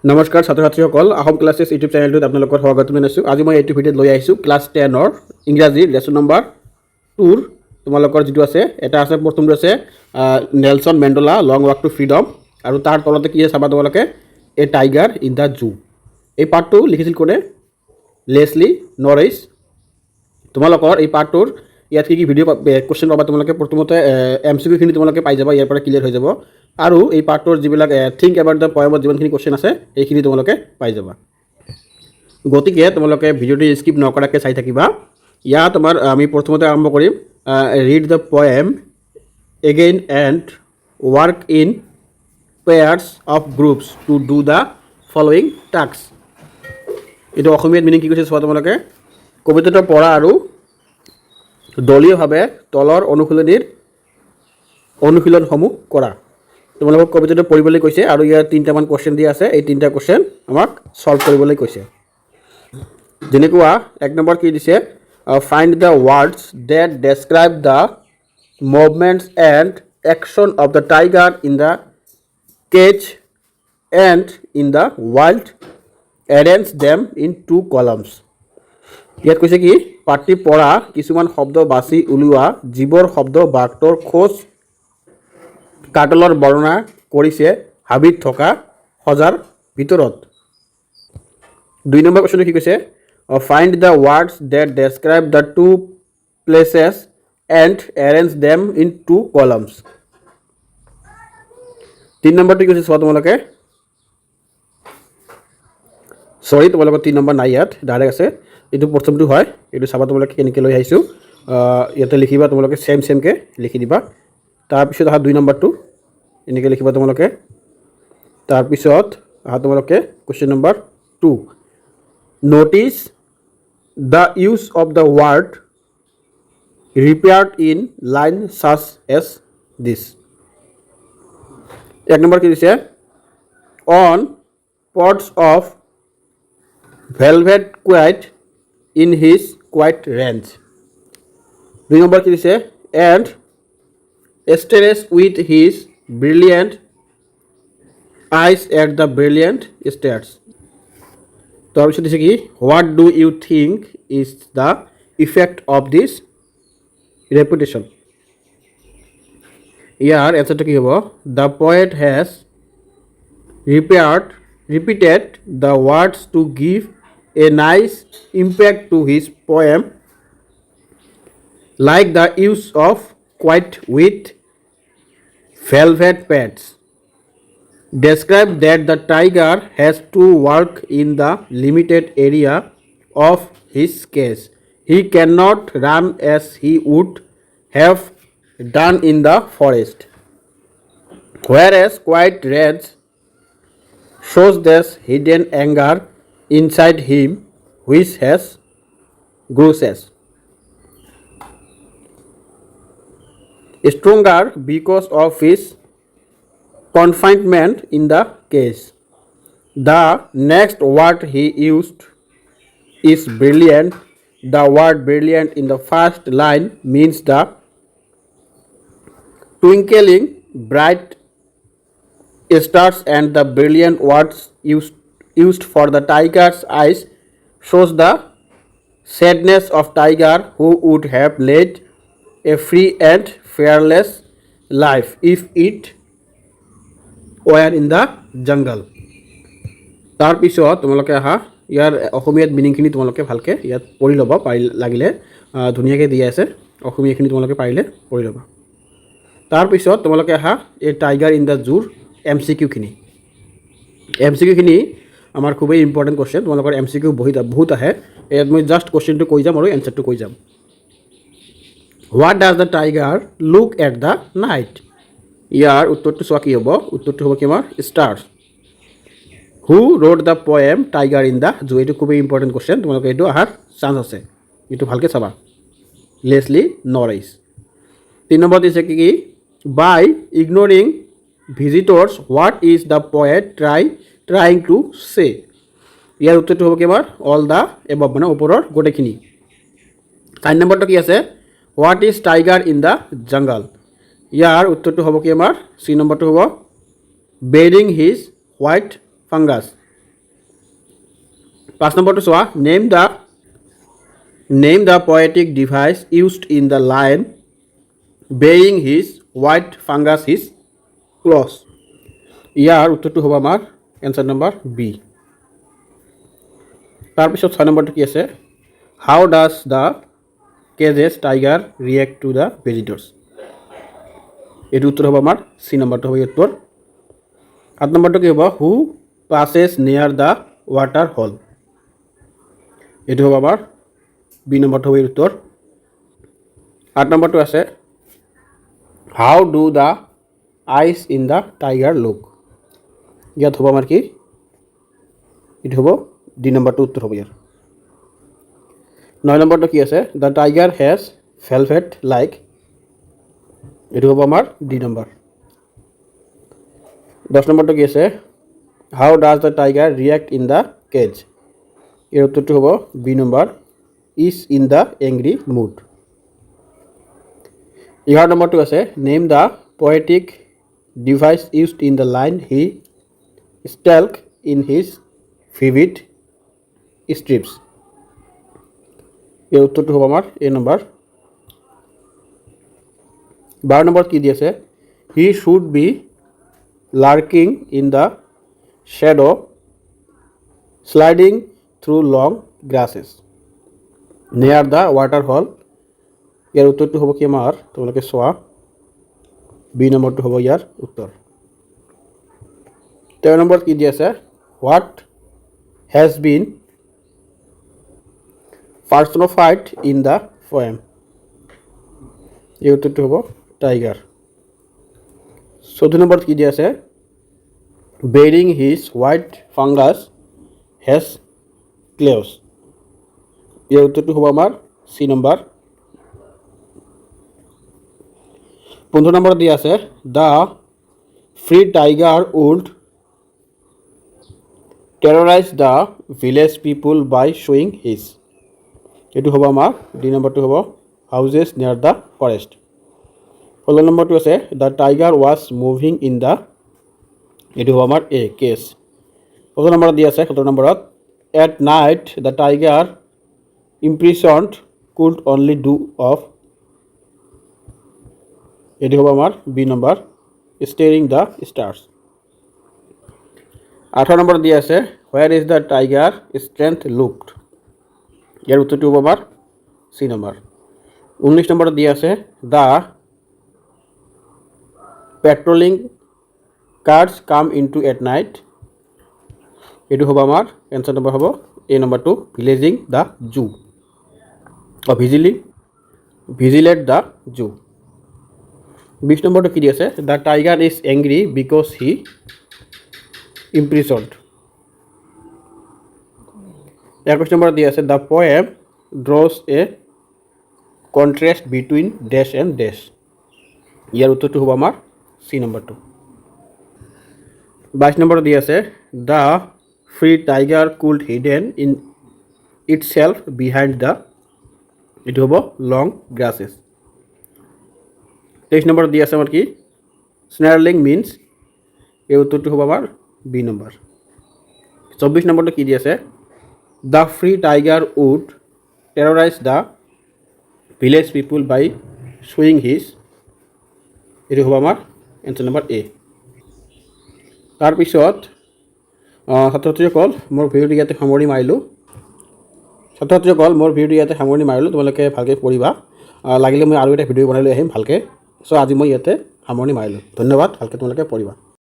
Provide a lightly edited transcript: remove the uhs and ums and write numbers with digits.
নমস্কাৰ ছাত্ৰ ছাত্ৰীসকল আহোম ক্লাছেছ ইউটিউব চেনেলটোত আপোনালোকৰ স্বাগতম জনাইছোঁ। আজি মই এইটো ভিডিঅ'ত লৈ আহিছোঁ ক্লাছ 10ৰ ইংৰাজী লেচন নম্বৰ 2ৰ তোমালোকৰ যিটো আছে এটা আছে প্ৰথমটো আছে Nelson Mandela long walk to freedom আৰু তাৰ তলতে কি চাবা তোমালোকে a tiger in the zoo. এই পাৰ্টটো লিখিছিল কোনে? Leslie Norris. তোমালোকৰ এই পাৰ্টটোৰ ইয়াত কি ভিডিঅ' কুৱেশ্যন পাবা তোমালোকে প্ৰথমতে MCQ খিনি তোমালোকে পাই যাবা, ইয়াৰ পৰা ক্লিয়াৰ হৈ যাব আৰু এই পাৰ্টটোৰ যিবিলাক থিংক এবাউট দ্য পয়েমত যিমানখিনি কুৱেশ্যন আছে এইখিনি তোমালোকে পাই যাবা। গতিকে তোমালোকে ভিডিঅ'টো স্কিপ নকৰাকৈ চাই থাকিবা। ইয়াত তোমাৰ আমি প্ৰথমতে আৰম্ভ কৰিম read the poem again and work in pairs of groups to do the following task. এইটো অসমীয়াত মিনিং কি কৈছে চোৱা তোমালোকে, কবিতাটো পঢ়া আৰু দলীয়ভাৱে তলৰ অনুশীলনসমূহ কৰা। তোমালোকক কবিতাটো পঢ়িবলৈ কৈছে আৰু ইয়াত 3টামান কুৱেশ্যন দিয়া আছে। এই 3টা কুৱেশ্যন আমাক ছল্ভ কৰিবলৈ কৈছে। যেনেকুৱা 1 নম্বৰ কি দিছে, find the words that describe the movements and action of the tiger in the cage and in the wild, arrange them in 2 columns. ইয়াত কৈছে কি পাঠটি পঢ়া, কিছুমান শব্দ বাছি উলিওৱা, জীৱৰ শব্দ বাক্যৰ খোজ কাটলৰ বৰ্ণনা কৰিছে হাবিত থকা সজাৰ ভিতৰত। 2 নম্বৰ কুৱেশ্যনটো কি কৈছে, find the words that describe the 2 places and arrange them in 2 columns. 3 নম্বৰটো কি কৈছে চোৱা তোমালোকে, তোমালোকৰ 3 নম্বৰ নাই, ইয়াত ডাইৰেক্ট আছে। এইটো প্ৰথমটো হয়, এইটো চাবা তোমালোকে কেনেকৈ লৈ আহিছোঁ। ইয়াতে লিখিবা তোমালোকে চেমকৈ লিখি দিবা। তাৰপিছত অহা 2 নম্বৰটো এনেকৈ লিখিবা তোমালোকে। তাৰপিছত অহা তোমালোকে question number 2, notice the use of the word repeated in line such as this. 1 number কি দিছে, on parts of velvet quiet in his quiet range. 2 number কি দিছে, and stares with his brilliant eyes at the brilliant stars. তাৰপিছত দিছে কি, what do you think is the effect of this reputation? ইয়াৰ এনচাৰটো কি হ'ব, the poet has repeated the words to give a nice impact to his poem, like the use of quiet with velvet pads. Describe that the tiger has to work in the limited area of his cage. He cannot run as he would have done in the forest, whereas quiet rage shows this hidden anger inside him which has grows stronger because of his confinement in the cage. The next word he used is brilliant. The word brilliant in the first line means the twinkling bright stars, and the brilliant words used for the tiger's eyes shows the sadness of tiger who would have led a free and fearless life if it were in the jungle. তাৰপিছত তোমালোকে আহা ইয়াৰ অসমীয়াত মিনিংখিনি তোমালোকে ভালকৈ ইয়াত পঢ়ি ল'বা, লাগিলে ধুনীয়াকৈ দিয়া আছে, অসমীয়াখিনি তোমালোকে পাৰিলে পঢ়ি ল'বা। তাৰপিছত তোমালোকে আহা এই টাইগাৰ ইন দ্য জুৰ MCQ খিনি। MCQ খিনি আমাৰ খুবেই ইম্পৰ্টেণ্ট কুৱেশ্যন, তোমালোকৰ MCQ বহুত আহে। ইয়াত মই জাষ্ট কুৱেশ্যনটো কৈ যাম আৰু এনচাৰটো কৈ যাম। What does the tiger look at the night? ইয়াৰ উত্তৰটো চোৱা কি হ'ব, উত্তৰটো হ'ব কি আমাৰ stars. Who wrote the poem tiger in the zoo? এইটো খুবেই ইম্পৰ্টেণ্ট কুৱেশ্যন, তোমালোকে এইটো অহাৰ চান্স আছে, এইটো ভালকৈ চাবা। লেছলি নৰিছ। 3 নম্বৰ দিছে কি, বাই ইগনৰিং visitors what is the poet trying to say? ইয়াৰ উত্তৰটো হ'ব কি আমাৰ অল দ্য এবভ, মানে ওপৰৰ গোটেইখিনি। 4 নম্বৰটো কি আছে, what is tiger in the jungle? ইয়াৰ উত্তৰটো হ'ব কি আমাৰ C নম্বৰটো হ'ব বেৰিং হিজ হোৱাইট ফাংগাছ। 5 নম্বৰটো চোৱা name the poetic device used in the line bearing his white fungus his claws. ইয়াৰ উত্তৰটো হ'ব আমাৰ এনসাৰ নাম্বাৰ বি। তাৰপিছত 6 নম্বৰটো কি আছে how does the cages tiger react to the visitors. এইটো উত্তৰ হ'ব আমাৰ সি নম্বৰটো হ'ব উত্তৰ। 8 নম্বৰটো কি হ'ব who passes near the water hole. এইটো হ'ব আমাৰ বি নম্বৰটো হ'ব উত্তৰ। 8 নম্বৰটো আছে how do the eyes in the tiger look. ইয়াত হ'ব আমাৰ কি এইটো হ'ব ডি নম্বৰটো উত্তৰ হ'ব ইয়াৰ। 9 নম্বৰটো কি আছে the tiger has velvet like. এইটো হ'ব আমাৰ ডি নম্বৰ। 10 নম্বৰটো কি আছে how does the tiger react in the cage. এর উত্তরটি হ'ব B number is in the angry mood। 11 নম্বৰটো আছে name the poetic device used in the line he stalk in his vivid strips. এর উত্তরটি হ'ব আমাৰ এ নম্বৰ। 12 নম্বৰ কি দি আছে he should be lurking in the shadow sliding through long grasses near the water hole. ইয়াৰ উত্তৰটো হ'ব কি আমাৰ তোমালোকে চোৱা বি নম্বৰটো হ'ব ইয়াৰ উত্তৰ। 13 নম্বৰ কি দি আছে what has been personified in the poem. এই উত্তৰটো হ'ব টাইগাৰ। 14 নম্বৰ কি দি আছে bearing his white fungus has claws. ইয়াৰ উত্তৰটো হ'ব আমাৰ সি নম্বৰ। 15 নম্বৰ দিয়া আছে the free tiger would terrorize the village people by showing his. এইটো হ'ব আমাৰ ডি নম্বৰটো হ'ব houses near the forest। 16 নম্বৰটো আছে the tiger was moving in the. এইটো হ'ব আমাৰ এ কেছ। 17 নম্বৰত দিয়া আছে 17 নম্বৰত at night the tiger imprisoned could only do of. এটি হবে আমার B number staring the stars। 18 নম্বর দিয়ে আছে where is the tiger strength looked. এর উত্তরটি হবে আমার সি নম্বর। 19 নম্বর দিয়ে আছে the patrolling cars come into at night. এটি হবে আমার অ্যান্সার নম্বর হবে এ নম্বর 2 ভিলেজিং the zoo or vigilate the zoo। 20 নম্বরটা কি দিয়েছে the tiger is angry because he imprisoned। 21 নম্বর দিয়েছে the poem draws a contrast between dash and dash। ইয়ার উত্তরটি হবে আমার সি নম্বর 2। 22 নম্বর দিয়েছে the free tiger could hidden in itself behind the. এটি হবে long grasses। 23 নম্বর দিয়ে আছে আমার কি স্ন্যারলিং মিন্স। এই উত্তরটি হবে আমার বি নম্বর। 24 নম্বরটা কি দিয়েছে the free tiger would terrorise the village people by showing his. এটি হ'ব আমাৰ এনসাৰ নম্বৰ এ। তাৰপিছত ছাত্ৰ-ছাত্ৰীসকল মোৰ ভিডিঅ'টো ইয়াতে সামৰণি মাৰিলোঁ। তোমালোকে ভালকৈ পঢ়িবা। লাগিলে মই আৰু এটা ভিডিঅ' বনাই লৈ আহিম ভালকৈ। চ' আজি মই ইয়াতে সামৰণি মাৰিলোঁ। ধন্যবাদ। ভালকৈ তোমালোকে পঢ়িবা।